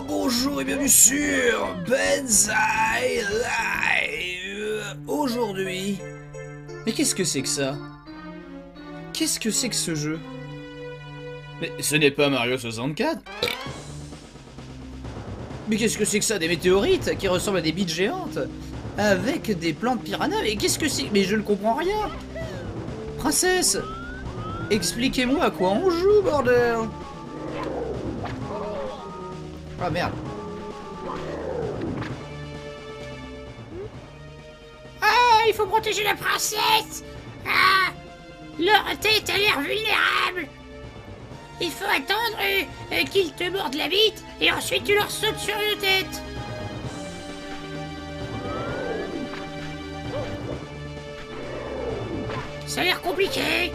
Bonjour et bienvenue sur Banzai Live. Aujourd'hui... Mais qu'est-ce que c'est que ça? Qu'est-ce que c'est que ce jeu? Mais ce n'est pas Mario 64. Mais qu'est-ce que c'est que ça? Des météorites qui ressemblent à des bites géantes avec des plantes piranha? Mais qu'est-ce que c'est? Mais je ne comprends rien. Princesse, expliquez-moi à quoi on joue, bordel. Ah merde. Ah, il faut protéger la princesse. Ah, leur tête a l'air vulnérable. Il faut attendre qu'ils te mordent la bite et ensuite tu leur sautes sur la tête. Ça a l'air compliqué.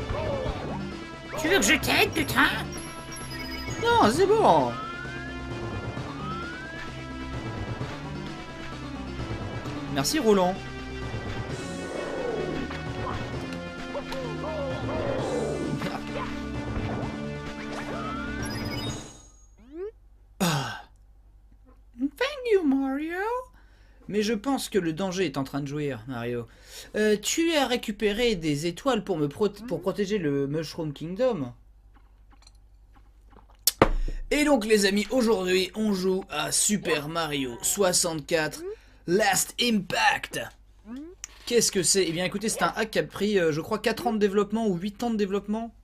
Tu veux que je t'aide, putain? Non, c'est bon. Merci Roland. Ah. Thank you Mario. Mais je pense que le danger est en train de jouir, Mario. Tu as récupéré des étoiles pour pour protéger le Mushroom Kingdom. Et donc les amis, aujourd'hui on joue à Super Mario 64 Last Impact. Qu'est-ce que c'est? Eh bien écoutez, c'est un hack qui a pris je crois 4 ans de développement ou 8 ans de développement.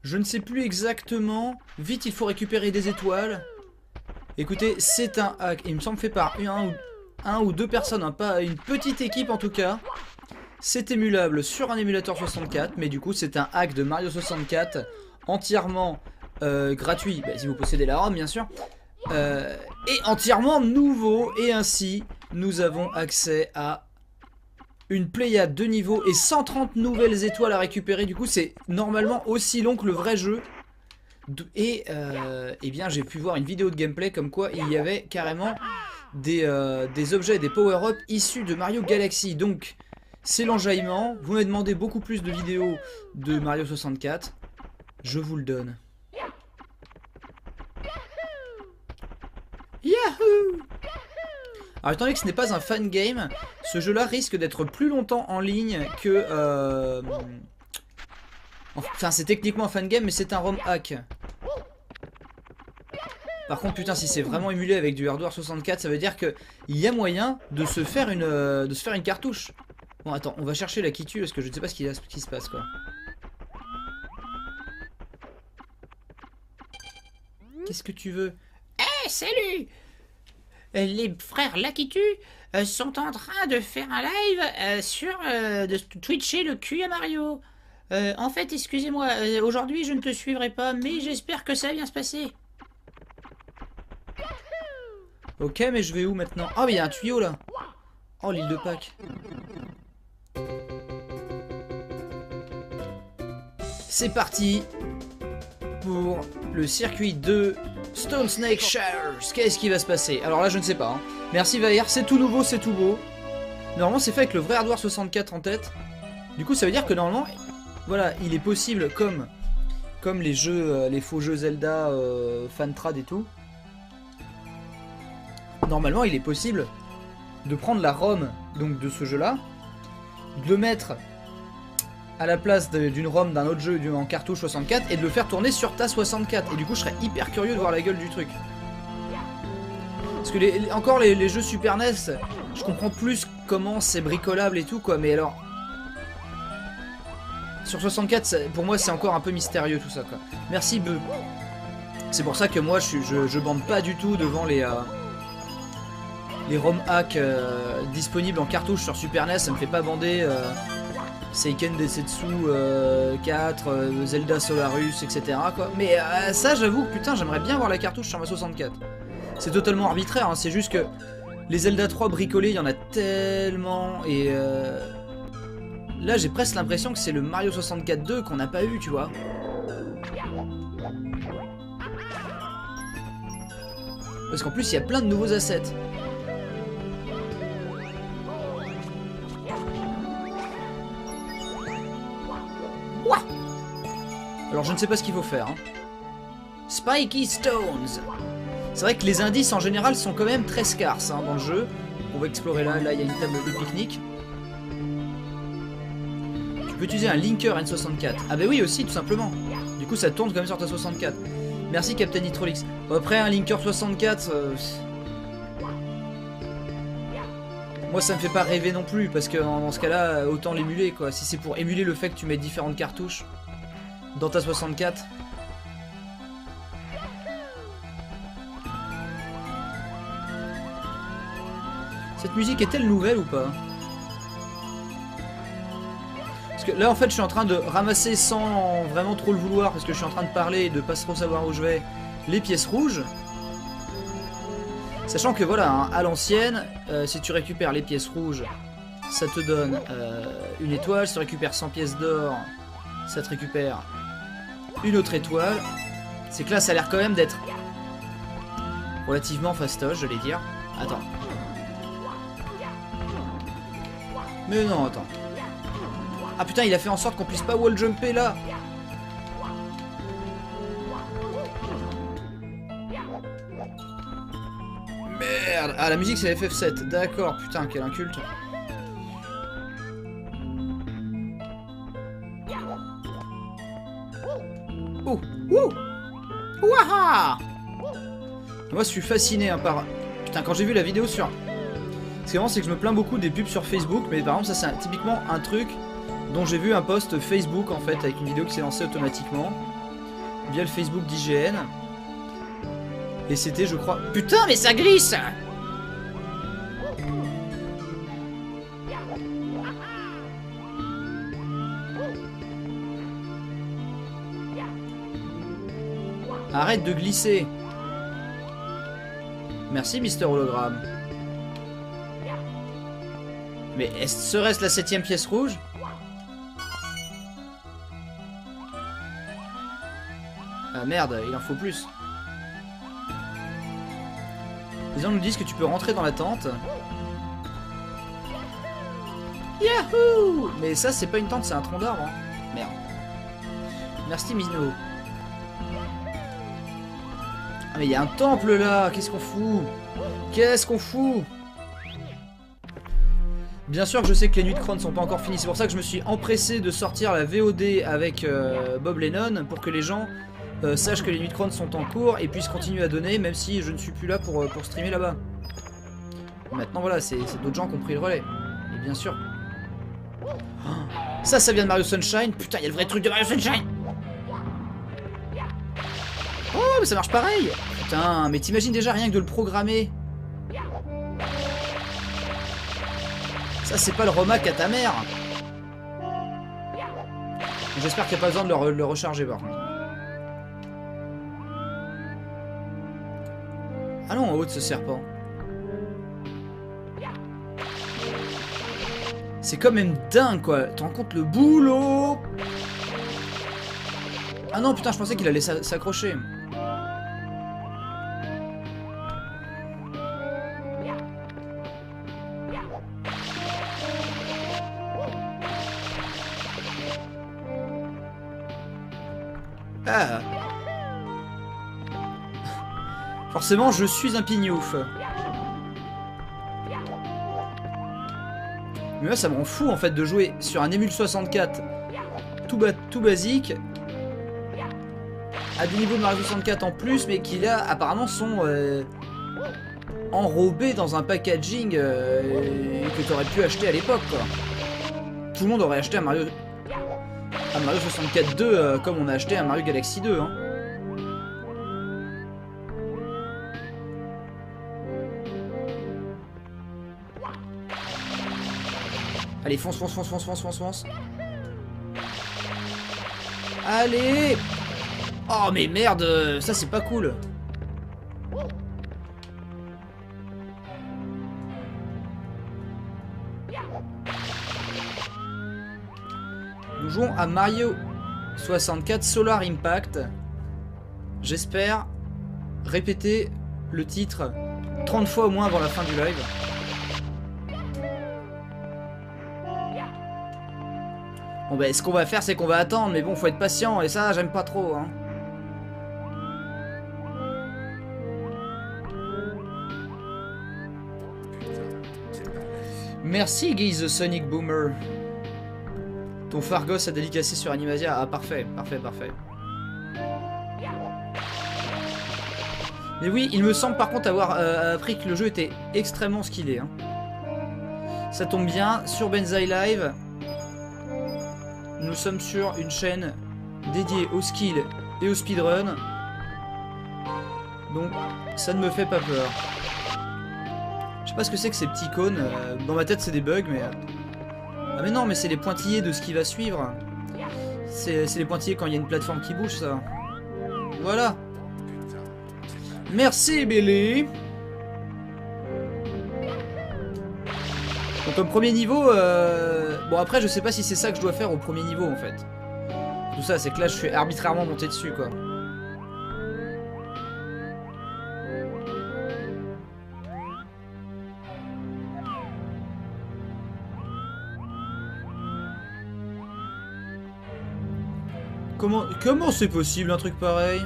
Je ne sais plus exactement. Vite, il faut récupérer des étoiles. Écoutez, c'est un hack, il me semble fait par un ou deux personnes, hein, pas une petite équipe en tout cas. C'est émulable sur un émulateur 64, mais du coup c'est un hack de Mario 64 entièrement gratuit, bah, si vous possédez la ROM bien sûr, et entièrement nouveau, et ainsi nous avons accès à une pléiade de niveaux et 130 nouvelles étoiles à récupérer. Du coup c'est normalement aussi long que le vrai jeu. Et eh bien j'ai pu voir une vidéo de gameplay comme quoi il y avait carrément des objets, des power-up issus de Mario Galaxy. Donc c'est l'enjaillement. Vous m'avez demandé beaucoup plus de vidéos de Mario 64. Je vous le donne. Yahoo! Alors étant donné que ce n'est pas un fan game, ce jeu là risque d'être plus longtemps en ligne que... Enfin c'est techniquement un fan game mais c'est un ROM hack. Par contre putain, si c'est vraiment émulé avec du hardware 64, ça veut dire que il y a moyen de se faire une cartouche. Bon attends, on va chercher la qui tue parce que je ne sais pas ce qui se passe quoi. Qu'est-ce que tu veux? Eh, salut. Les frères Lakitu sont en train de faire un live de twitcher le cul à Mario. En fait, excusez-moi, aujourd'hui je ne te suivrai pas, mais j'espère que ça va bien se passer. Ok, mais je vais où maintenant? Ah, mais il y a un tuyau là. Oh, l'île de Pâques. C'est parti pour le circuit de Stone Snake Shires. Qu'est-ce qui va se passer? Alors là, je ne sais pas. Hein. Merci Vaïr, c'est tout nouveau, c'est tout beau. Normalement, c'est fait avec le vrai hardware 64 en tête. Du coup, ça veut dire que normalement, voilà, il est possible, comme les jeux, les faux jeux Zelda, Fantrad et tout. Normalement, il est possible de prendre la ROM donc de ce jeu-là, de le mettre à la place d'une ROM d'un autre jeu en cartouche 64 et de le faire tourner sur ta 64. Et du coup, je serais hyper curieux de voir la gueule du truc. Parce que encore les jeux Super NES, je comprends plus comment c'est bricolable et tout quoi. Mais alors, sur 64, pour moi, c'est encore un peu mystérieux tout ça quoi. Merci Beu. C'est pour ça que moi, je bande pas du tout devant les ROM hack disponibles en cartouche sur Super NES, ça me fait pas bander Seiken Densetsu 4, Zelda Solarus, etc. quoi. Mais ça, j'avoue que putain, j'aimerais bien voir la cartouche sur ma 64. C'est totalement arbitraire, hein, c'est juste que les Zelda 3 bricolés, il y en a tellement. Et là, j'ai presque l'impression que c'est le Mario 64 2 qu'on n'a pas eu, tu vois. Parce qu'en plus, il y a plein de nouveaux assets. Alors je ne sais pas ce qu'il faut faire. Hein. Spiky Stones. C'est vrai que les indices en général sont quand même très scarces hein, dans le jeu. On va explorer là, il y a une table de pique-nique. Tu peux utiliser un Linker N64. Ah bah oui aussi tout simplement. Du coup ça tourne quand même sur ta 64. Merci Captain Nitrolix. Bon, après un Linker 64... Moi ça me fait pas rêver non plus parce que dans ce cas là autant l'émuler quoi. Si c'est pour émuler le fait que tu mets différentes cartouches dans ta 64. Cette musique est-elle nouvelle ou pas? Parce que là en fait je suis en train de ramasser sans vraiment trop le vouloir parce que je suis en train de parler et de pas trop savoir où je vais les pièces rouges. Sachant que voilà, hein, à l'ancienne, si tu récupères les pièces rouges, ça te donne une étoile. Si tu récupères 100 pièces d'or, ça te récupère une autre étoile. C'est que là, ça a l'air quand même d'être relativement fastoche, j'allais dire. Attends. Mais non, attends. Ah putain, il a fait en sorte qu'on puisse pas wall jumper là. Merde. Ah, la musique c'est FF7. D'accord, putain, quel inculte. Oh, ouh. Ouaha. Moi je suis fasciné hein, par... Putain, quand j'ai vu la vidéo sur... Ce qui est vraiment, c'est que je me plains beaucoup des pubs sur Facebook, mais par exemple ça c'est typiquement un truc dont j'ai vu un post Facebook en fait, avec une vidéo qui s'est lancée automatiquement via le Facebook d'IGN. Et c'était, je crois... Putain, mais ça glisse! Arrête de glisser. Merci, Mister Hologramme. Mais serait-ce la 7ème pièce rouge? Ah merde, il en faut plus. Les gens nous disent que tu peux rentrer dans la tente. Yahoo! Mais ça, c'est pas une tente, c'est un tronc d'arbre. Hein. Merde. Merci, Mino. Ah, mais il y a un temple là! Qu'est-ce qu'on fout? Qu'est-ce qu'on fout? Bien sûr que je sais que les nuits de Cron ne sont pas encore finies. C'est pour ça que je me suis empressé de sortir la VOD avec Bob Lennon pour que les gens sachent que les nuits de Cron sont en cours et puissent continuer à donner même si je ne suis plus là pour streamer là-bas. Maintenant voilà, c'est d'autres gens qui ont pris le relais. Et bien sûr. Oh, ça vient de Mario Sunshine. Putain, il y a le vrai truc de Mario Sunshine. Oh, mais ça marche pareil. Putain, mais t'imagines déjà rien que de le programmer. Ça, c'est pas le remac à ta mère. J'espère qu'il n'y a pas besoin de le recharger par contre. Allons en haut de ce serpent. C'est quand même dingue quoi. Tu te rends compte le boulot? Ah non putain, je pensais qu'il allait s'accrocher. Ah. Forcément, je suis un pignouf. Mais là, ça me rend fou en fait de jouer sur un Emule 64 tout basique à des niveaux de Mario 64 en plus, mais qui là apparemment sont enrobés dans un packaging que tu aurais pu acheter à l'époque. Tout le monde aurait acheté un Mario 64 2 comme on a acheté un Mario Galaxy 2. Hein. Allez, fonce, fonce, fonce, fonce, fonce, fonce, fonce. Allez! Oh, mais merde! Ça, c'est pas cool. Nous jouons à Mario 64 Solar Impact. J'espère répéter le titre 30 fois au moins avant la fin du live. Bon bah ce qu'on va faire c'est qu'on va attendre, mais bon faut être patient et ça j'aime pas trop hein. Merci Guy the Sonic Boomer. Ton Fargos a dédicacé sur Animasia. Ah parfait, parfait, parfait. Mais oui, il me semble par contre avoir appris que le jeu était extrêmement skillé. Hein. Ça tombe bien, sur Benzaï Live, nous sommes sur une chaîne dédiée au skill et au speedrun. Donc ça ne me fait pas peur. Je sais pas ce que c'est que ces petits cônes. Dans ma tête c'est des bugs mais... Ah mais non, mais c'est les pointillés de ce qui va suivre. C'est les pointillés quand il y a une plateforme qui bouge, ça. Voilà. Merci Billy. Donc comme premier niveau, bon après je sais pas si c'est ça que je dois faire au premier niveau en fait. Tout ça c'est que là je suis arbitrairement monté dessus quoi. Comment c'est possible un truc pareil?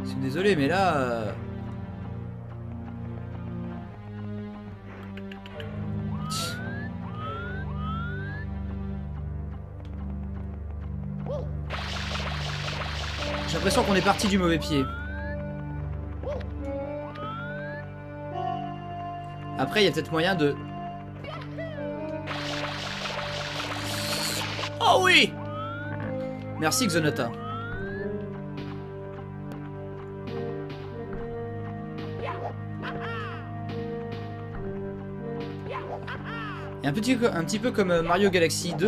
Je suis désolé mais là... J'ai l'impression qu'on est parti du mauvais pied. Après il y a peut-être moyen de... Oh oui! Merci Xonata. Et un petit peu comme Mario Galaxy 2,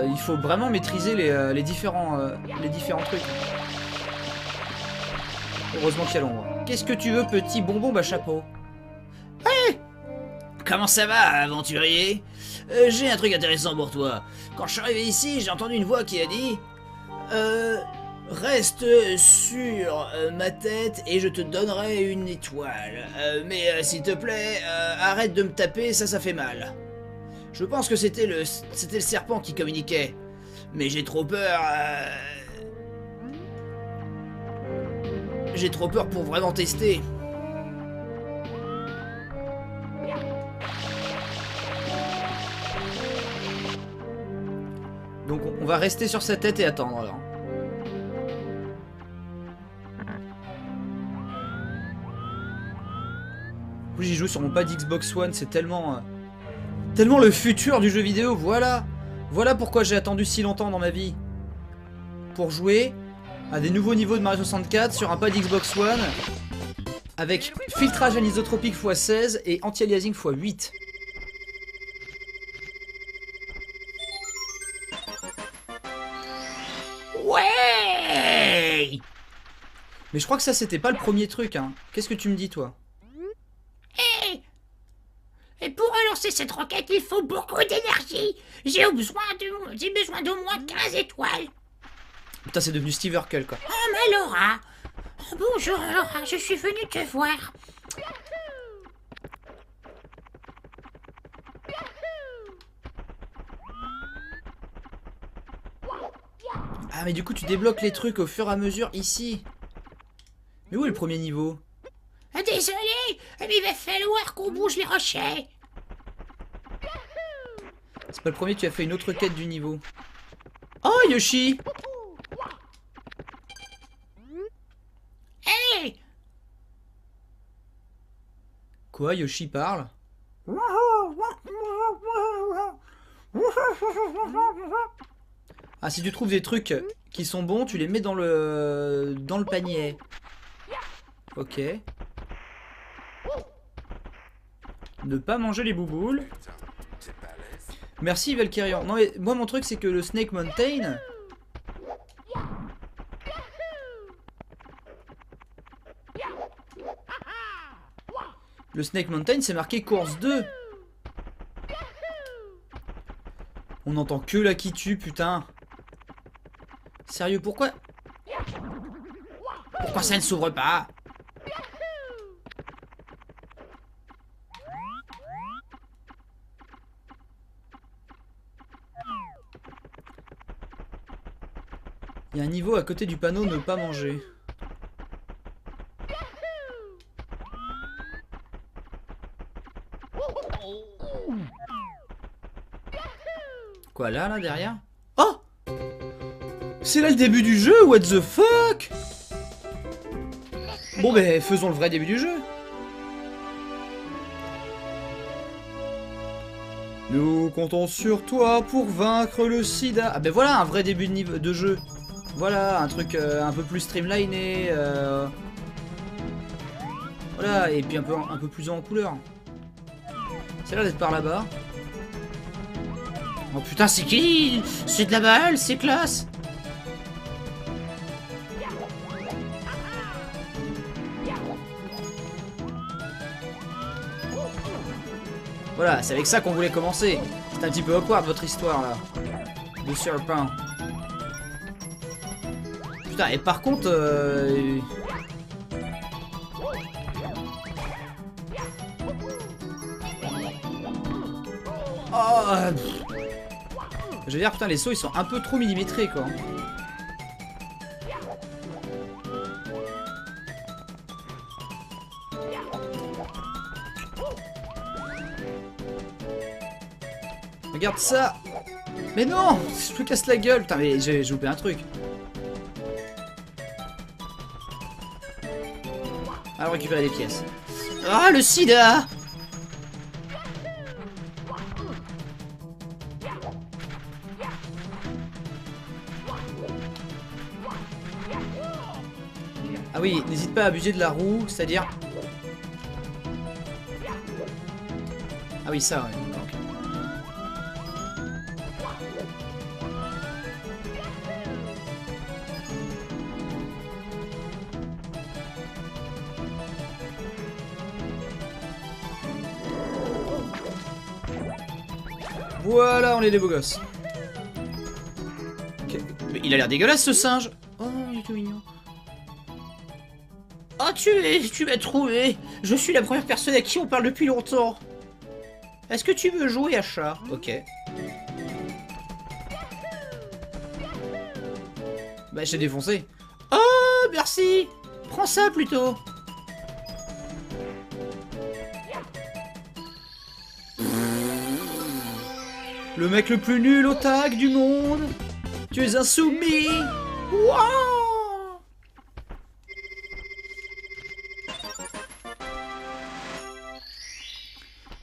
il faut vraiment maîtriser les différents trucs. Heureusement qu'il y a l'ombre. Qu'est-ce que tu veux, petit bonbon bas chapeau? Hey! Comment ça va, aventurier? J'ai un truc intéressant pour toi. Quand je suis arrivé ici, j'ai entendu une voix qui a dit reste sur ma tête et je te donnerai une étoile. Mais s'il te plaît, arrête de me taper, ça fait mal. Je pense que c'était le serpent qui communiquait. Mais j'ai trop peur. J'ai trop peur pour vraiment tester. Donc on va rester sur sa tête et attendre alors. J'y joue sur mon pad Xbox One, c'est tellement le futur du jeu vidéo, voilà. Voilà pourquoi j'ai attendu si longtemps dans ma vie. Pour jouer à des nouveaux niveaux de Mario 64 sur un pad Xbox One avec filtrage anisotropique x16 et anti-aliasing x8. Ouais! Mais je crois que ça c'était pas le premier truc hein. Qu'est-ce que tu me dis toi? Et pour relancer cette roquette, il faut beaucoup d'énergie. J'ai besoin d'au moins 15 étoiles. Putain c'est devenu Steve Urkel quoi. Oh mais Laura. Bonjour Laura, je suis venue te voir. Ah mais du coup tu débloques les trucs au fur et à mesure ici. Mais où est le premier niveau? Désolé, mais il va falloir qu'on bouge les rochers. C'est pas le premier, tu as fait une autre quête du niveau. Oh Yoshi! Hey! Quoi, Yoshi parle? Ah, si tu trouves des trucs qui sont bons, tu les mets dans le panier. Ok. Ne pas manger les bouboules. Merci Valkyrian. Non mais moi mon truc c'est que le Snake Mountain... Le Snake Mountain c'est marqué course 2. On n'entend que la qui tue putain. Sérieux pourquoi ça ne s'ouvre pas? Il y a un niveau à côté du panneau ne pas manger. Quoi, là, derrière? Oh! C'est là le début du jeu, what the fuck? Bon, ben, faisons le vrai début du jeu. Nous comptons sur toi pour vaincre le sida. Ah ben voilà, un vrai début de jeu. Voilà, un truc un peu plus streamliné. Voilà, et puis un peu plus en couleur. C'est là d'être par là-bas. Oh putain, c'est qui? C'est de la balle, c'est classe. Voilà, c'est avec ça qu'on voulait commencer. C'est un petit peu awkward votre histoire là. De serpent. Putain, et par contre... Oh, je veux dire, putain, les sauts ils sont un peu trop millimétrés quoi. Regarde ça. Mais non, je me casse la gueule. Putain, mais j'ai loupé un truc. Alors récupérer des pièces. Ah, le sida. Ah oui, n'hésite pas à abuser de la roue, c'est-à-dire... Ah oui, ça, ouais. Ok. Voilà, on est des beaux gosses. Okay. Mais il a l'air dégueulasse ce singe. Oh, il est tout mignon. Oh, tu m'as trouvé. Je suis la première personne à qui on parle depuis longtemps. Est-ce que tu veux jouer à chat? Ok. Bah, j'ai défoncé. Oh, merci. Prends ça plutôt. Le mec le plus nul au tag du monde. Tu es insoumis. Wow.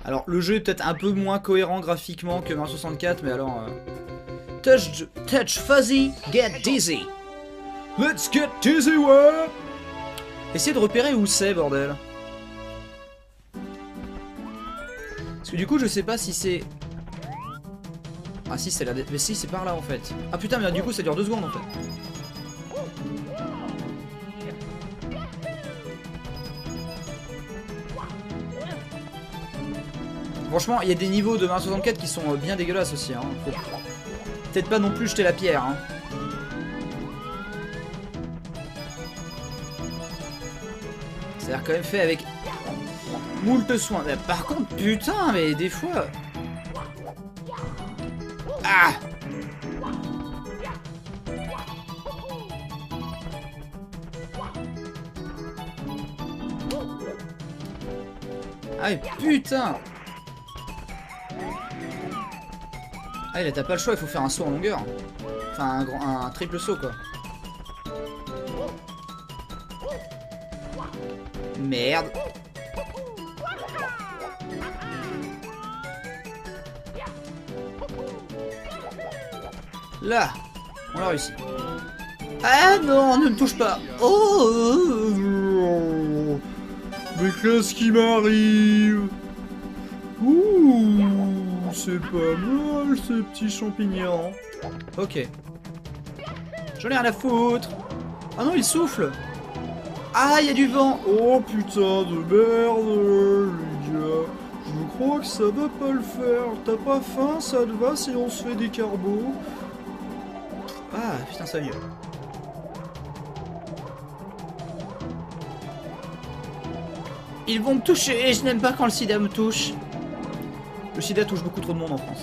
Alors, le jeu est peut-être un peu moins cohérent graphiquement que Mario 64, mais alors... Touch fuzzy, get dizzy. Let's get dizzy, ouais. Essayez de repérer où c'est, bordel. Parce que du coup, je sais pas si c'est... Ah si, c'est la... Mais si, c'est par là, en fait. Ah putain, mais du coup, ça dure 2 secondes, en fait. Franchement, il y a des niveaux de Mario 64 qui sont bien dégueulasses aussi. Hein. Faut peut-être pas non plus jeter la pierre. Hein. C'est-à-dire quand même fait avec moult soin. Mais par contre, putain, mais des fois... Ah! Ah putain! Ah là t'as pas le choix, il faut faire un saut en longueur. Enfin un triple saut quoi. Merde. Là, on l'a réussi. Ah non, ne me touche pas. Oh! Mais qu'est-ce qui m'arrive? Ouh, c'est pas mal ces petits champignons. Ok. J'en ai rien à foutre. Ah non, il souffle. Ah, il y a du vent. Oh putain de merde, les gars. Je crois que ça va pas le faire. T'as pas faim, ça te va si on se fait des carbos? Ah, putain, ça y est. Ils vont me toucher et je n'aime pas quand le sida me touche. Le sida touche beaucoup trop de monde en France.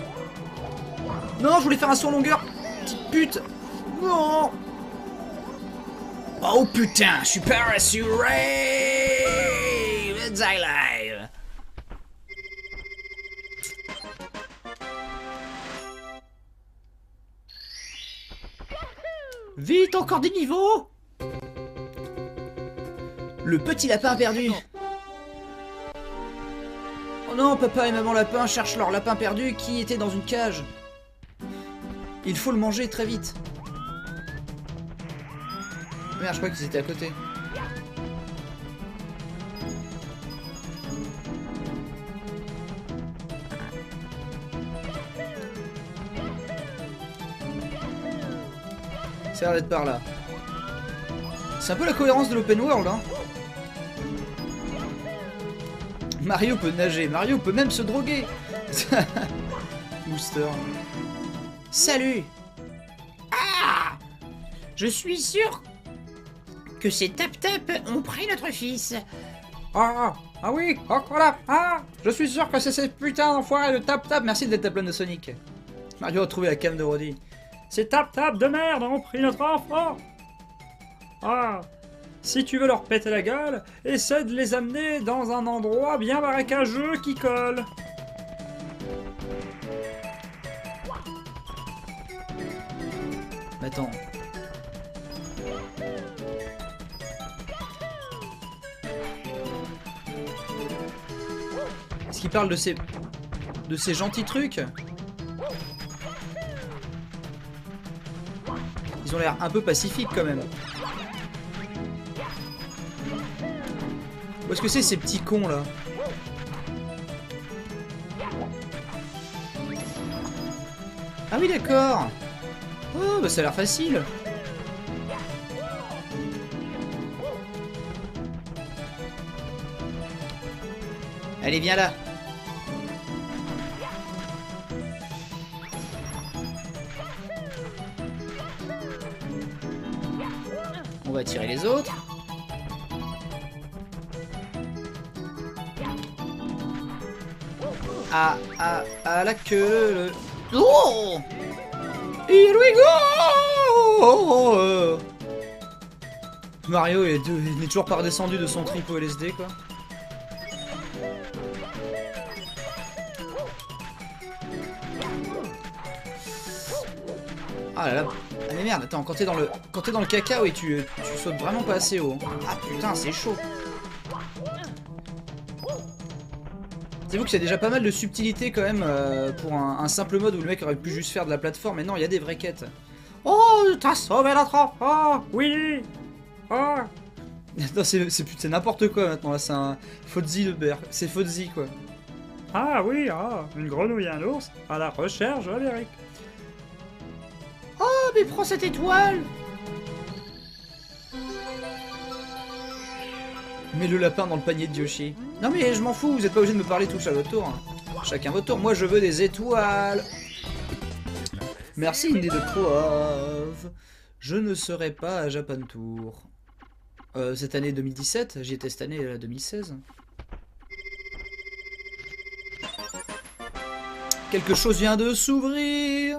Non, je voulais faire un saut en longueur. Petite pute. Non. Oh putain, je suis pas rassuré. Let's die live. Vite, encore des niveaux! Le petit lapin perdu. Oh non, papa et maman lapin cherchent leur lapin perdu qui était dans une cage. Il faut le manger très vite. Merde, je crois qu'ils étaient à côté. Ça a l'air d'être par là. C'est un peu la cohérence de l'open world, hein. Mario peut nager, Mario peut même se droguer. Booster. Salut! Ah! Je suis sûr que ces tap-tap ont pris notre fils. Ah oui, oh voilà. Ah, je suis sûr que c'est ces putains d'enfoirés de tap-tap. Merci d'être la plaine de Sonic. Mario a trouvé la cam de Roddy. Ces tap-tap de merde ont pris notre enfant. Ah, si tu veux leur péter la gueule, essaie de les amener dans un endroit bien marécageux qui colle. Attends. Est-ce qu'il parle de ces gentils trucs? Ils ont l'air un peu pacifiques quand même. Où est-ce que c'est ces petits cons là? Ah oui d'accord. Oh bah ça a l'air facile. Allez viens là. On va tirer les autres. À la queue. Oh! Here we go! Mario il n'est toujours pas redescendu de son trip au LSD quoi. Ah là là. Ah mais merde, attends, quand t'es dans le caca, oui, tu sautes vraiment pas assez haut. Ah putain, c'est chaud. J'avoue que c'est déjà pas mal de subtilité quand même pour un simple mode où le mec aurait pu juste faire de la plateforme, mais non, il y a des vraies quêtes. Oh, t'as sauvé notre enfant. Oui. Oh. Non, c'est n'importe quoi maintenant, là, c'est un Fozzie de Berk. C'est Fozzie quoi. Ah oui, une grenouille et un ours à la recherche d'Amérique. Oh, mais prends cette étoile! Mets le lapin dans le panier de Yoshi. Non mais je m'en fous, vous êtes pas obligé de me parler tous à votre tour. Chacun votre tour, moi je veux des étoiles. Merci Indé de Proave. Je ne serai pas à Japan Tour. Cette année 2017, j'y étais cette année 2016. Quelque chose vient de s'ouvrir.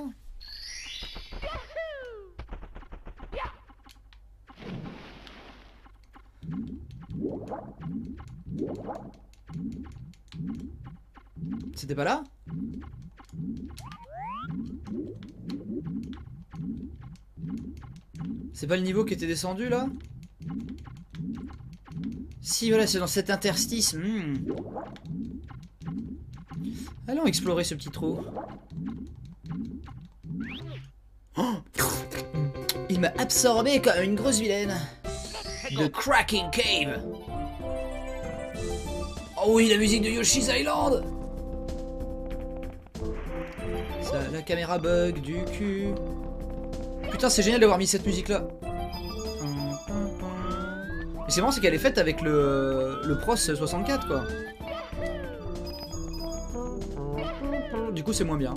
C'était pas là? C'est pas le niveau qui était descendu là? Si voilà, c'est dans cet interstice. Allons explorer ce petit trou. Oh, il m'a absorbé comme une grosse vilaine. The Cracking Cave. Oh oui, la musique de Yoshi's Island. Ça, la caméra bug du cul. Putain, c'est génial d'avoir mis cette musique là. Mais c'est marrant, c'est qu'elle est faite avec le Pros 64 quoi. Du coup, c'est moins bien.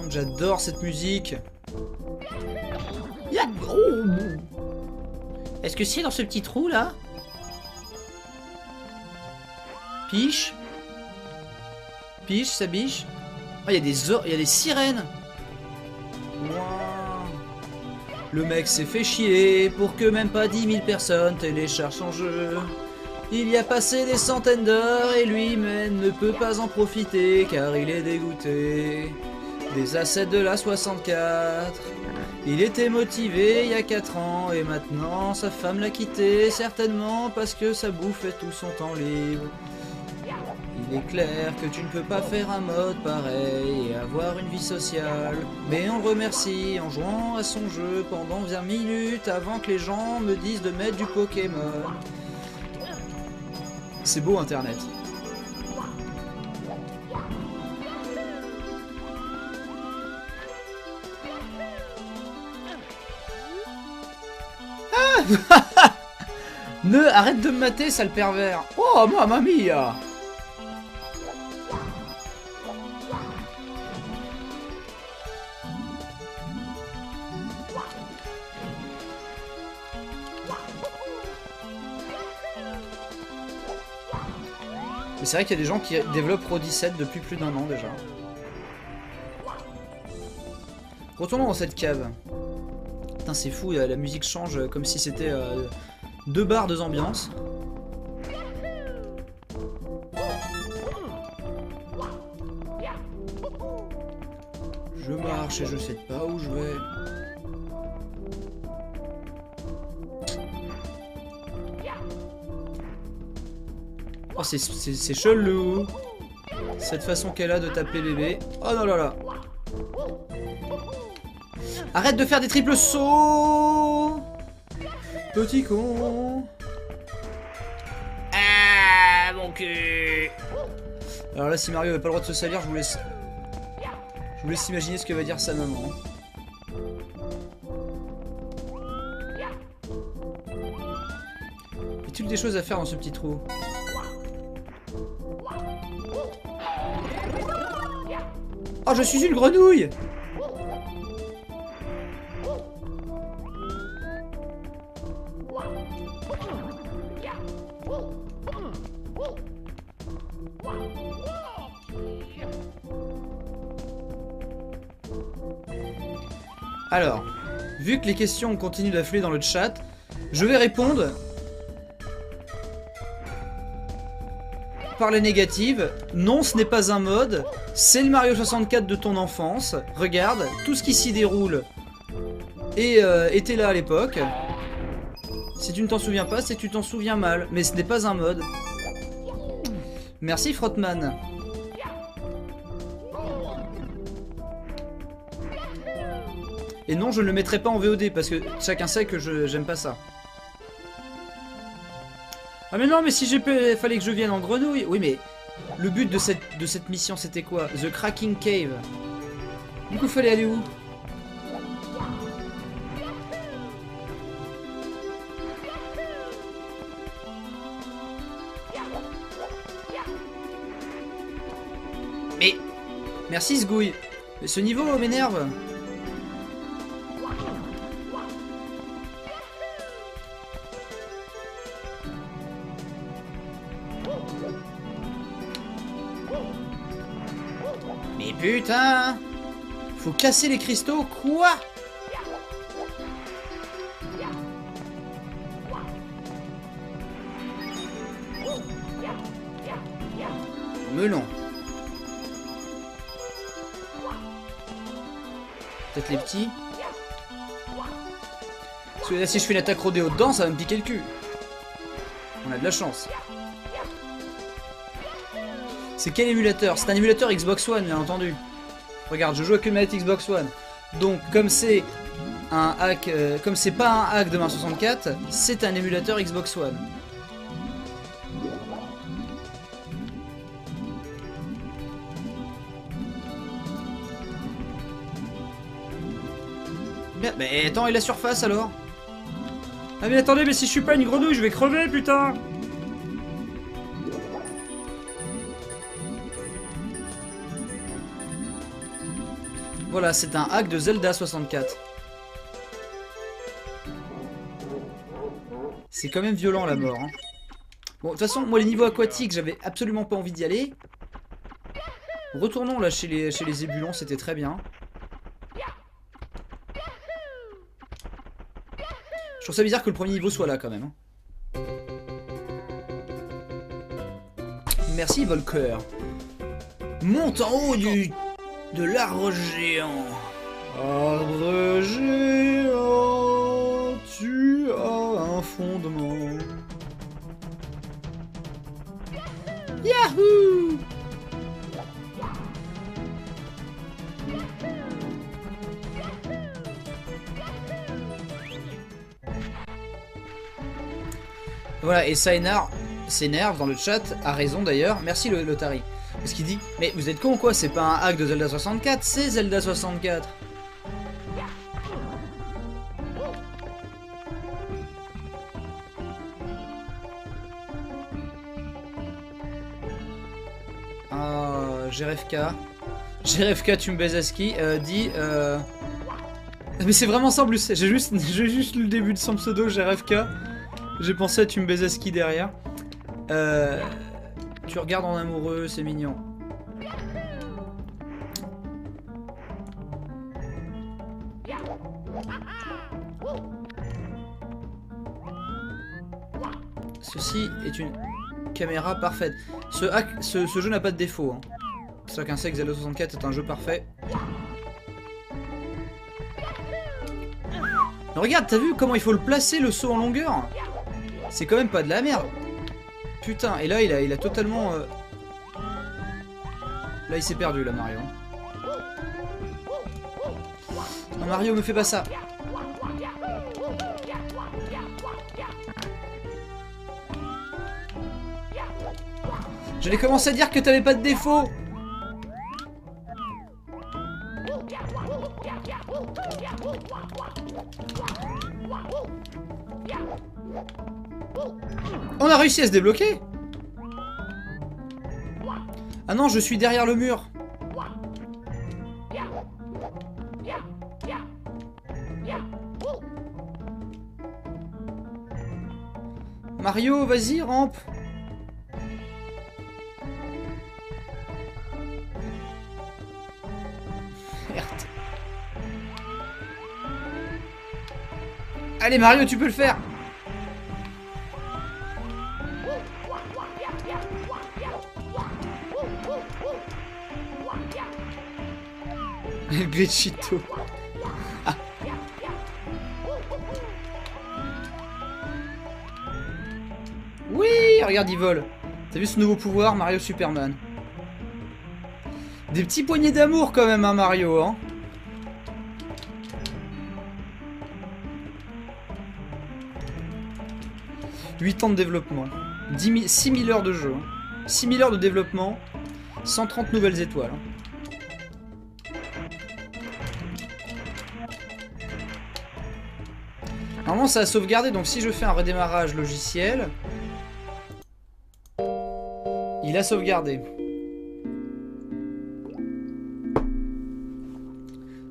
J'adore cette musique. Est-ce que c'est dans ce petit trou là? Piche. Piche, ça biche. Ah, il y a des sirènes. Ouah. Le mec s'est fait chier pour que même pas 10 000 personnes téléchargent son jeu. Il y a passé des centaines d'heures et lui-même ne peut pas en profiter car il est dégoûté des assets de la 64. Il était motivé il y a 4 ans et maintenant sa femme l'a quitté, certainement parce que ça bouffait tout son temps libre. Il est clair que tu ne peux pas faire un mode pareil et avoir une vie sociale. Mais on le remercie en jouant à son jeu pendant 20 minutes avant que les gens me disent de mettre du Pokémon. C'est beau Internet. Ah Ne, arrête de me mater, sale pervers. Oh, mamma mia. Mais c'est vrai qu'il y a des gens qui développent Pro 17 depuis plus d'1 an déjà. Retournons dans cette cave. Putain, c'est fou, la musique change comme si c'était 2 barres, 2 ambiances. Je marche et je sais pas où je vais. Oh, c'est chelou. Cette façon qu'elle a de taper bébé. Oh non là là. Arrête de faire des triples sauts. Petit con. Ah, mon cul. Alors là, si Mario n'avait pas le droit de se salir, je vous laisse imaginer ce que va dire sa maman. Y a-t-il des choses à faire dans ce petit trou? Oh, je suis une grenouille! Alors, vu que les questions continuent d'affluer dans le chat, je vais répondre par les négatives. Non, ce n'est pas un mode, c'est le Mario 64 de ton enfance. Regarde, tout ce qui s'y déroule était là à l'époque. Si tu ne t'en souviens pas, c'est que tu t'en souviens mal, mais ce n'est pas un mode. Merci Frotman. Et non, je ne le mettrai pas en VOD parce que chacun sait que j'aime pas ça. Ah mais non, mais si fallait que je vienne en grenouille. Oui, mais le but de cette mission c'était quoi? The Cracking Cave. Du coup, fallait aller où? Mais merci Sgouille. Mais ce niveau m'énerve. Mais putain! Faut casser les cristaux, quoi? Melon. Peut-être les petits. Parce que là, si je fais une attaque rodéo dedans, ça va me piquer le cul. On a de la chance. C'est quel émulateur? C'est un émulateur Xbox One, bien entendu. Regarde, je joue avec une manette Xbox One. Donc, comme c'est un hack, comme c'est pas un hack de Mario 64, c'est un émulateur Xbox One. Bien, mais attends, et la surface alors? Ah mais attendez, mais si je suis pas une grenouille, je vais crever, putain! Voilà, c'est un hack de Zelda 64. C'est quand même violent la mort. Hein. Bon, de toute façon, moi les niveaux aquatiques, j'avais absolument pas envie d'y aller. Retournons là chez les ébulons, c'était très bien. Je trouve ça bizarre que le premier niveau soit là quand même. Hein. Merci Volker. Monte en haut de l'arbre géant. Arbre géant, tu as un fondement. Yahoo! Voilà, et Saenar s'énerve dans le chat, a raison d'ailleurs. Merci le Tari. Parce qu'il dit, mais vous êtes con ou quoi? C'est pas un hack de Zelda 64, c'est Zelda 64. GRFK. GRFK, tu me baises à ski. Dit. Mais c'est vraiment ça en plus. J'ai juste lu le début de son pseudo, GRFK. J'ai pensé à tu me baises à ski derrière. Tu regardes en amoureux, c'est mignon. Ceci est une caméra parfaite. Ce jeu n'a pas de défaut. Hein. Chacun sait que Zelda 64 est un jeu parfait. Mais regarde, t'as vu comment il faut le placer le saut en longueur? C'est quand même pas de la merde. Putain, et là il a totalement... Là il s'est perdu là Mario. Non Mario, me fais pas ça. J'allais commencer à dire que t'avais pas de défaut. On a réussi à se débloquer. Ah non, je suis derrière le mur. Mario, vas-y, rampe. Merde. Allez Mario, tu peux le faire. Glitchito. Ah. Oui, regarde, il vole. T'as vu ce nouveau pouvoir, Mario Superman? Des petits poignées d'amour quand même, hein, Mario, hein. « 8 ans de développement. 6 000 heures de jeu. Hein. 6 000 heures de développement. 130 nouvelles étoiles. Hein. Normalement ça a sauvegardé, donc si je fais un redémarrage logiciel, il a sauvegardé.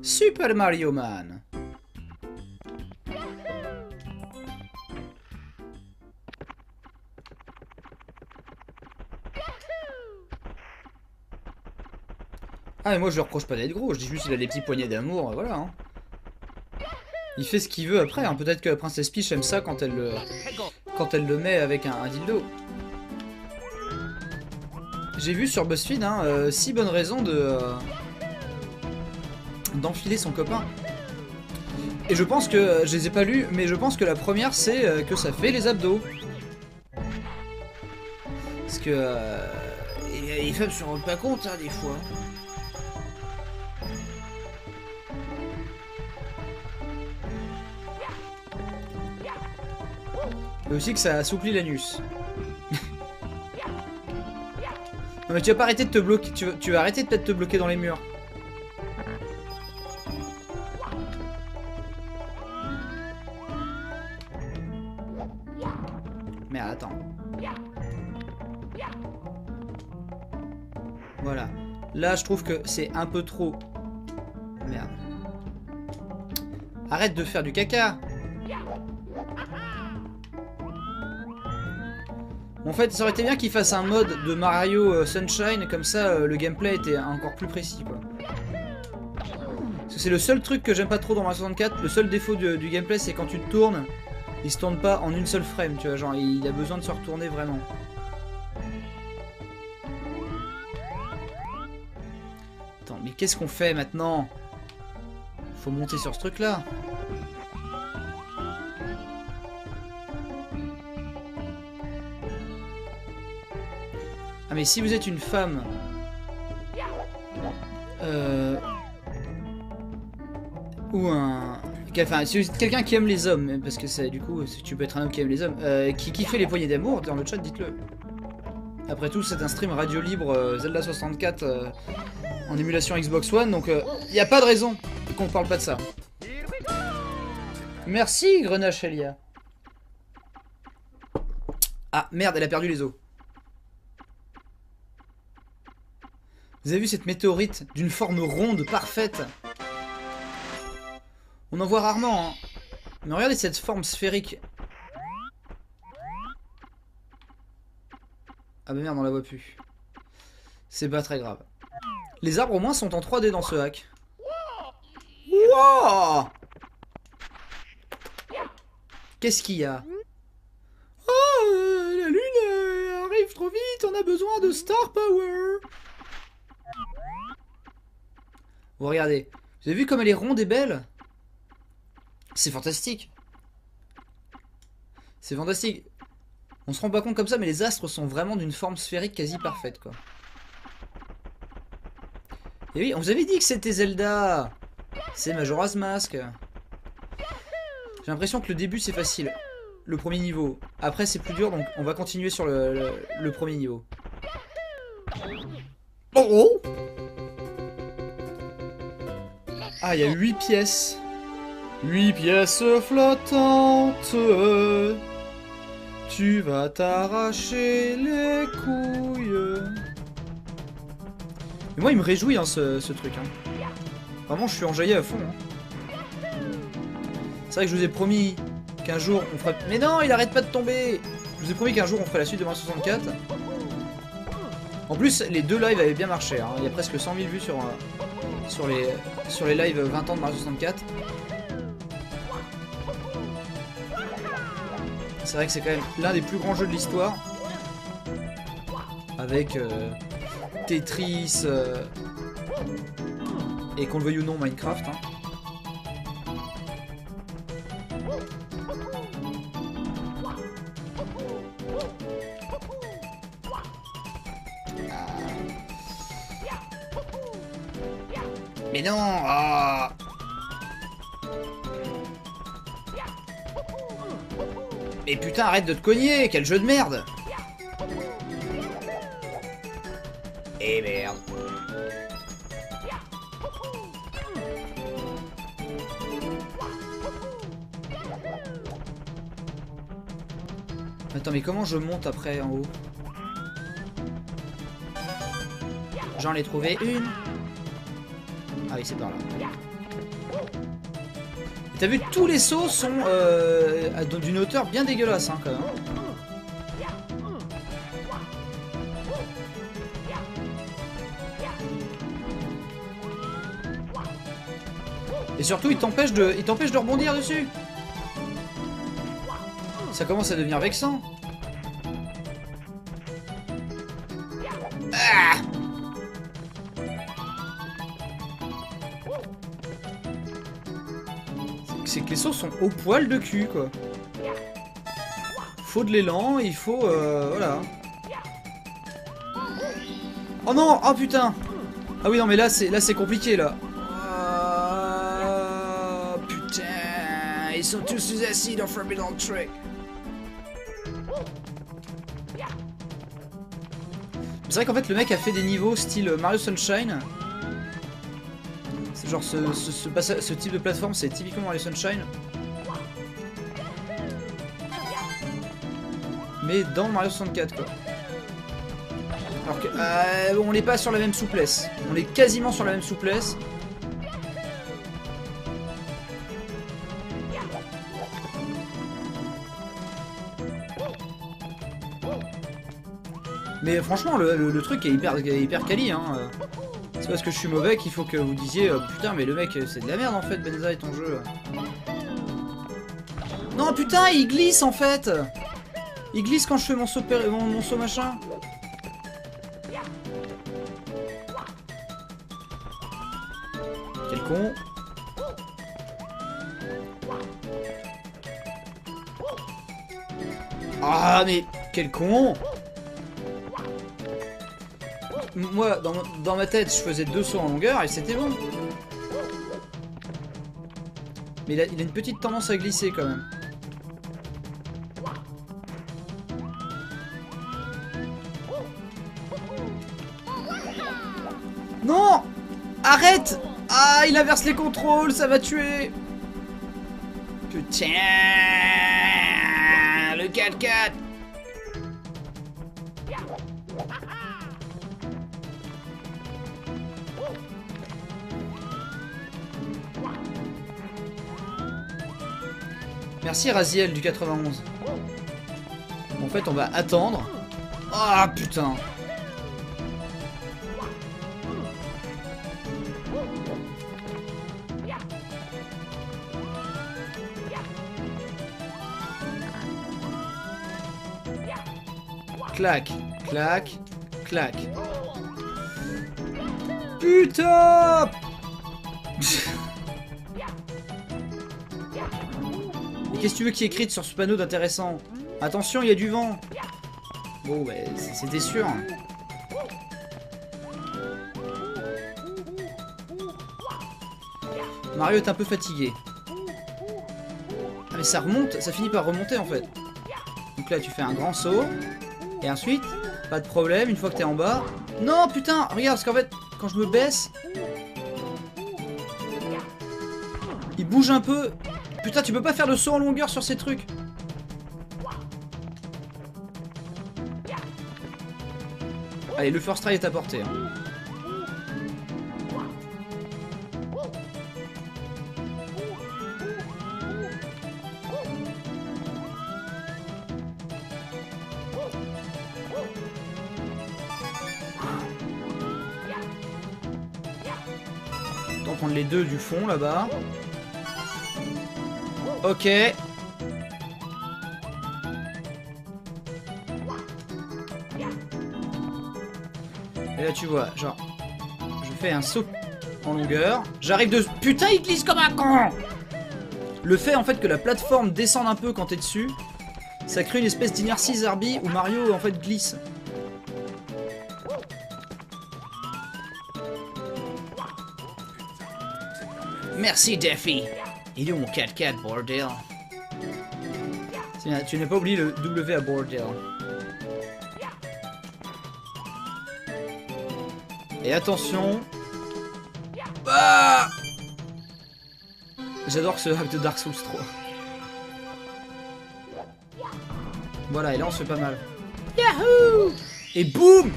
Super Mario Man. Ah mais moi je lui reproche pas d'être gros, je dis juste qu'il a des petits poignets d'amour, voilà. Hein. Il fait ce qu'il veut après, hein. Peut-être que la princesse Peach aime ça quand elle le met avec un dildo. J'ai vu sur BuzzFeed, hein, 6 bonnes raisons d'enfiler son copain. Et je pense que, je les ai pas lus, mais je pense que la première c'est que ça fait les abdos. Parce que les femmes se rendent pas compte, hein, des fois. Et aussi que ça assouplit l'anus. Non mais tu vas pas arrêter de te bloquer, tu vas arrêter de peut-être te bloquer dans les murs. Merde, attends. Voilà. Là, je trouve que c'est un peu trop... Merde. Arrête de faire du caca. En fait, ça aurait été bien qu'ils fassent un mode de Mario Sunshine, comme ça le gameplay était encore plus précis, quoi. Parce que c'est le seul truc que j'aime pas trop dans Mario 64, le seul défaut du gameplay, c'est quand tu te tournes, il se tourne pas en une seule frame, tu vois, genre il a besoin de se retourner vraiment. Attends, mais qu'est-ce qu'on fait maintenant? Faut monter sur ce truc-là. Ah mais si vous êtes une femme... ou un... Enfin, si vous êtes quelqu'un qui aime les hommes, parce que c'est du coup, tu peux être un homme qui aime les hommes, qui fait les poignées d'amour, dans le chat, dites-le. Après tout, c'est un stream radio libre Zelda 64 en émulation Xbox One, donc il n'y a pas de raison qu'on parle pas de ça. Merci, Grenache Elia. Ah, merde, elle a perdu les os. Vous avez vu cette météorite d'une forme ronde parfaite? On en voit rarement, hein. Mais regardez cette forme sphérique. Ah bah merde, on la voit plus. C'est pas très grave. Les arbres au moins sont en 3D dans ce hack. Wow! Qu'est-ce qu'il y a? Oh, la lune arrive trop vite, on a besoin de star power. Vous regardez. Vous avez vu comme elle est ronde et belle? C'est fantastique. C'est fantastique. On se rend pas compte comme ça, mais les astres sont vraiment d'une forme sphérique quasi parfaite, quoi. Et oui, on vous avait dit que c'était Zelda. C'est Majora's Mask. J'ai l'impression que le début c'est facile. Le premier niveau. Après c'est plus dur, donc on va continuer sur le premier niveau. Oh, oh! Ah, il y a 8 pièces. 8 pièces flottantes. Tu vas t'arracher les couilles. Mais moi il me réjouit hein, ce truc. Hein. Vraiment je suis enjaillé à fond. Hein. C'est vrai que je vous ai promis qu'un jour on ferait... Mais non, il arrête pas de tomber. Je vous ai promis qu'un jour on ferait la suite de Mario 64. En plus les deux lives avaient bien marché. Hein. Il y a presque 100 000 vues sur les lives 20 ans de Mario 64. C'est vrai que c'est quand même l'un des plus grands jeux de l'histoire. Avec Tetris et qu'on le veuille ou non Minecraft. Hein. Mais non oh. Mais putain, arrête de te cogner, quel jeu de merde. Et merde. Attends, mais comment je monte après en haut? J'en ai trouvé une. Ah oui, c'est par là. T'as vu, tous les sauts sont d'une hauteur bien dégueulasse, hein, quand même. Et surtout, il t'empêche de rebondir dessus. Ça commence à devenir vexant. Ah! C'est que les sauts sont au poil de cul, quoi. Faut de l'élan, il faut... voilà. Oh non! Oh putain! Ah oui, non, mais là, c'est compliqué, là. Putain! Ils sont tous sous acide en Forbidden Trick. C'est vrai qu'en fait, le mec a fait des niveaux style Mario Sunshine. Genre ce type de plateforme, c'est typiquement Mario Sunshine. Mais dans Mario 64, quoi. Alors que on n'est pas sur la même souplesse. On est quasiment sur la même souplesse. Mais franchement, le truc est hyper quali, hein. C'est parce que je suis mauvais qu'il faut que vous disiez putain, mais le mec, c'est de la merde en fait, Benza et ton jeu. Non, putain, il glisse en fait. Il glisse quand je fais mon saut, mon saut machin. Quel con. Ah, mais quel con. Moi, dans ma tête, je faisais 2 sauts en longueur et c'était bon. Mais il a une petite tendance à glisser quand même. Non! Arrête! Ah, il inverse les contrôles, ça va tuer! Putain! Le 4x4! Merci Raziel du 91. En fait, on va attendre. Ah, putain! Clac, clac, clac. Putain! Et qu'est-ce que tu veux qu'il y ait écrit sur ce panneau d'intéressant? Attention, il y a du vent. Bon, ouais, c'était sûr. Mario est un peu fatigué. Ah mais ça remonte, ça finit par remonter en fait. Donc là tu fais un grand saut. Et ensuite, pas de problème, une fois que t'es en bas. Non putain, regarde, parce qu'en fait, quand je me baisse, il bouge un peu. Putain, tu peux pas faire de saut en longueur sur ces trucs. Allez, le first try est à portée. Hein. On va prendre les deux du fond là-bas. Ok. Et là tu vois, genre, je fais un saut en longueur. J'arrive de... Putain, il glisse comme un con. Le fait en fait que la plateforme descende un peu quand t'es dessus, ça crée une espèce d'inertie Zarbi où Mario en fait glisse. Merci Daffy. Il est où mon 4x4 bordel? Tu n'as pas oublié le W à bordel. Et attention. Ah, j'adore ce hack de Dark Souls 3. Voilà, et là on se fait pas mal. Yahoo! Et boum!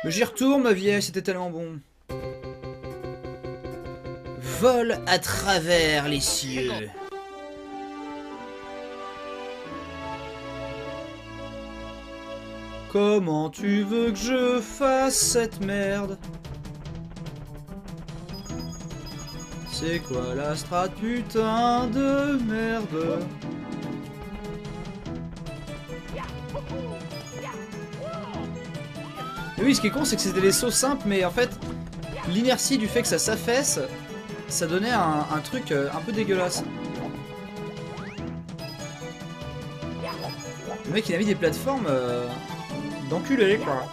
Mais j'y retourne, ma vieille, c'était tellement bon. Vol à travers les cieux. Comment tu veux que je fasse cette merde? C'est quoi la strat, putain de merde? Et oui, ce qui est con, c'est que c'était des sauts simples, mais en fait, l'inertie du fait que ça s'affaisse, ça donnait un truc un peu dégueulasse. Le mec, il a mis des plateformes d'enculé, quoi.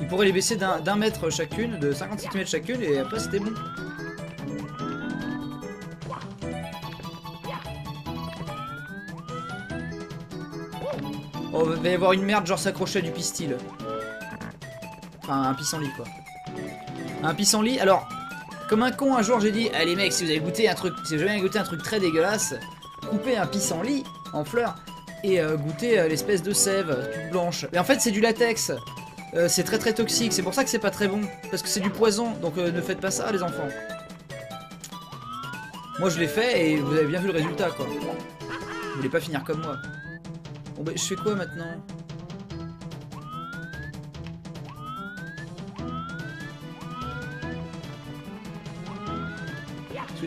Il pourrait les baisser d'un mètre chacune, de 50 cm chacune, et après c'était bon. Oh, il va y avoir une merde, genre s'accrocher à du pistil. Enfin, un pissenlit, quoi. Un pissenlit, alors, comme un con, un jour j'ai dit, allez mecs, si vous avez goûté un truc, si vous avez jamais goûté un truc très dégueulasse, coupez un pissenlit en fleurs et goûtez l'espèce de sève toute blanche. Mais en fait, c'est du latex. C'est très très toxique, c'est pour ça que c'est pas très bon. Parce que c'est du poison, donc ne faites pas ça, les enfants. Moi je l'ai fait et vous avez bien vu le résultat quoi. Vous voulez pas finir comme moi. Bon bah je fais quoi maintenant?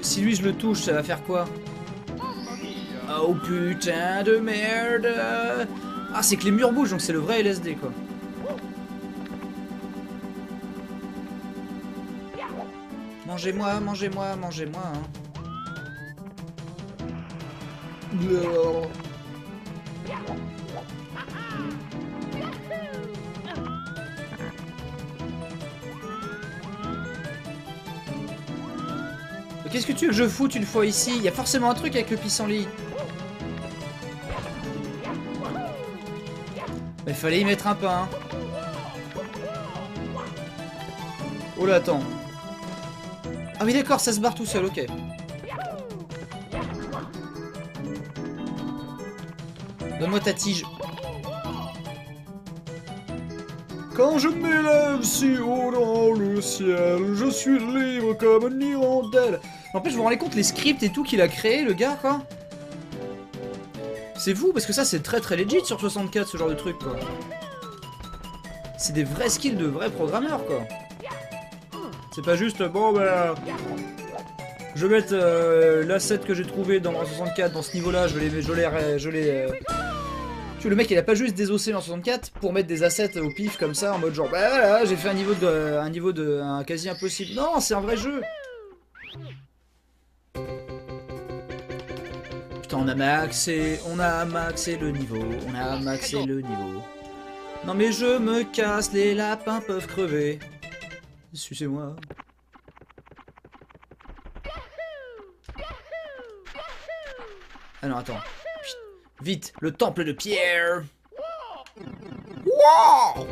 Si lui je le touche, ça va faire quoi? Oh putain de merde! Ah c'est que les murs bougent donc c'est le vrai LSD quoi. Mangez-moi, mangez-moi, mangez-moi. Hein. Qu'est-ce que tu veux que je foute une fois ici? Il y a forcément un truc avec le pissenlit. Mais fallait y mettre un pain. Hein. Oh là, attends. Ah oui d'accord, ça se barre tout seul, ok. Donne-moi ta tige. Quand je m'élève si haut dans le ciel, je suis libre comme une hirondelle. En fait, je vous rendez compte les scripts et tout qu'il a créé, le gars, quoi. C'est fou, parce que ça, c'est très très legit sur 64, ce genre de truc, quoi. C'est des vrais skills de vrais programmeurs, quoi. C'est pas juste, bon, bah... Je vais mettre l'asset que j'ai trouvé dans 64, dans ce niveau-là, je l'ai... Tu vois, le mec, il a pas juste désossé en 64 pour mettre des assets au pif comme ça, en mode genre, bah voilà, j'ai fait un niveau de quasi impossible. Non, c'est un vrai jeu. Putain, on a maxé le niveau, Non mais je me casse, les lapins peuvent crever. Sucez-moi. Alors attends. Vite, le temple de pierre. Wow!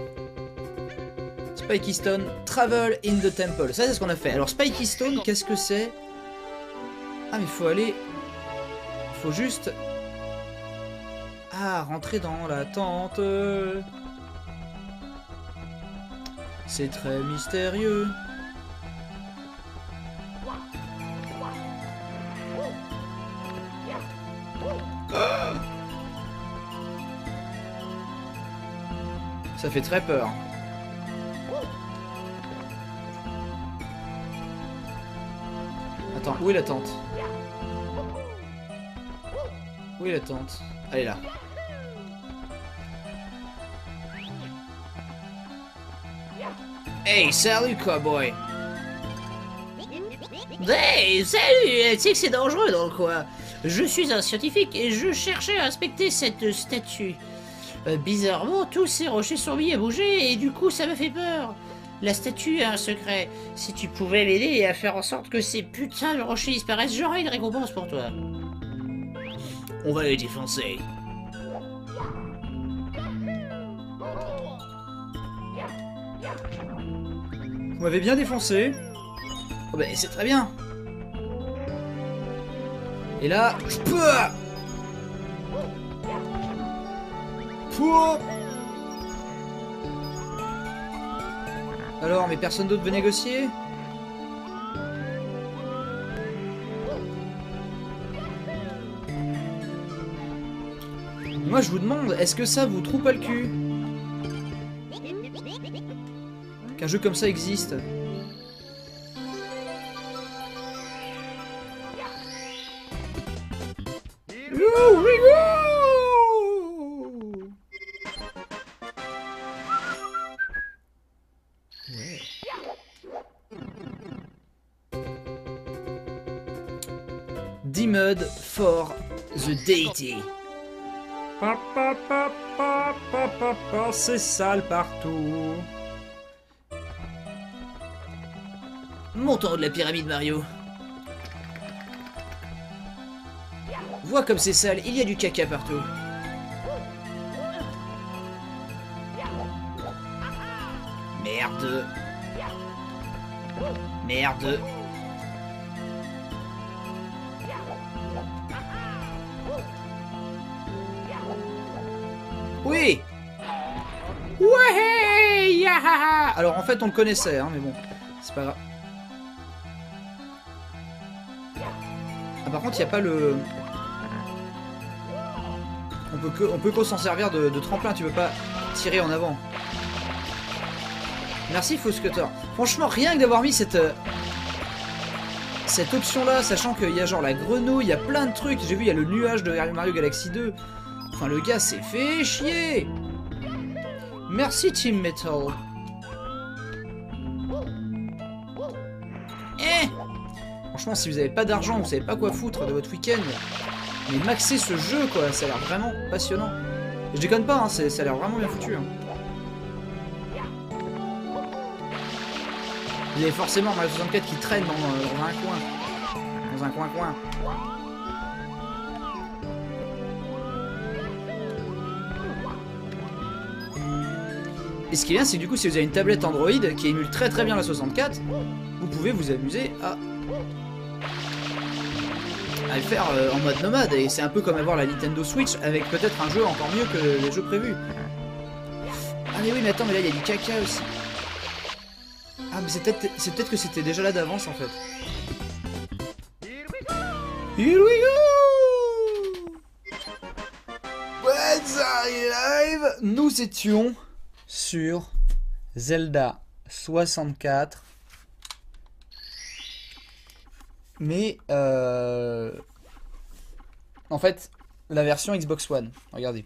Spikey Stone, travel in the temple. Ça c'est ce qu'on a fait. Alors Spikey Stone, qu'est-ce que c'est? Ah mais il faut aller... Il faut juste... Ah, rentrer dans la tente. C'est très mystérieux. Ça fait très peur. Attends, où est la tente? Où est la tente? Elle est là. Hey, salut cowboy! Hey, salut! Tu sais que c'est dangereux dans le coin. Je suis un scientifique et je cherchais à inspecter cette statue. Bizarrement, tous ces rochers sont mis à bouger et du coup ça m'a fait peur. La statue a un secret. Si tu pouvais l'aider à faire en sorte que ces putains de rochers disparaissent, j'aurais une récompense pour toi. On va les défoncer. Vous m'avez bien défoncé. Oh ben c'est très bien. Et là, je peux. Alors, mais personne d'autre veut négocier? Moi je vous demande, est-ce que ça vous trouve pas le cul? Qu'un jeu comme ça existe? D-Mud for the Deity. C'est sale partout. Montant de la pyramide Mario. Vois comme c'est sale, il y a du caca partout. Merde. Merde. Oui. Ouais, yahaha. Alors en fait on le connaissait, hein, mais bon, c'est pas grave. Ah, par contre, il n'y a pas le... On peut que s'en servir de tremplin, tu peux pas tirer en avant. Merci Foscutter. Franchement, rien que d'avoir mis cette option-là, sachant qu'il y a genre la grenouille, il y a plein de trucs. J'ai vu, il y a le nuage de Mario Galaxy 2. Enfin, le gars s'est fait chier. Merci Team Metal. Franchement, si vous avez pas d'argent, vous savez pas quoi foutre de votre week-end, mais maxez ce jeu, quoi. Ça a l'air vraiment passionnant. Et je déconne pas, hein, ça a l'air vraiment bien foutu. Hein. Vous avez forcément Mario 64 qui traîne dans un coin. Dans un coin-coin. Et ce qui est bien, c'est que du coup, si vous avez une tablette Android qui émule très très bien la 64, vous pouvez vous amuser à le faire en mode nomade. Et c'est un peu comme avoir la Nintendo Switch avec peut-être un jeu encore mieux que les jeux prévus. Ah mais oui, mais attends, mais là il y a du caca aussi. Ah mais c'est peut-être que c'était déjà là d'avance en fait. Here we go! What's Live! Nous étions sur Zelda 64. Mais en fait, la version Xbox One. Regardez.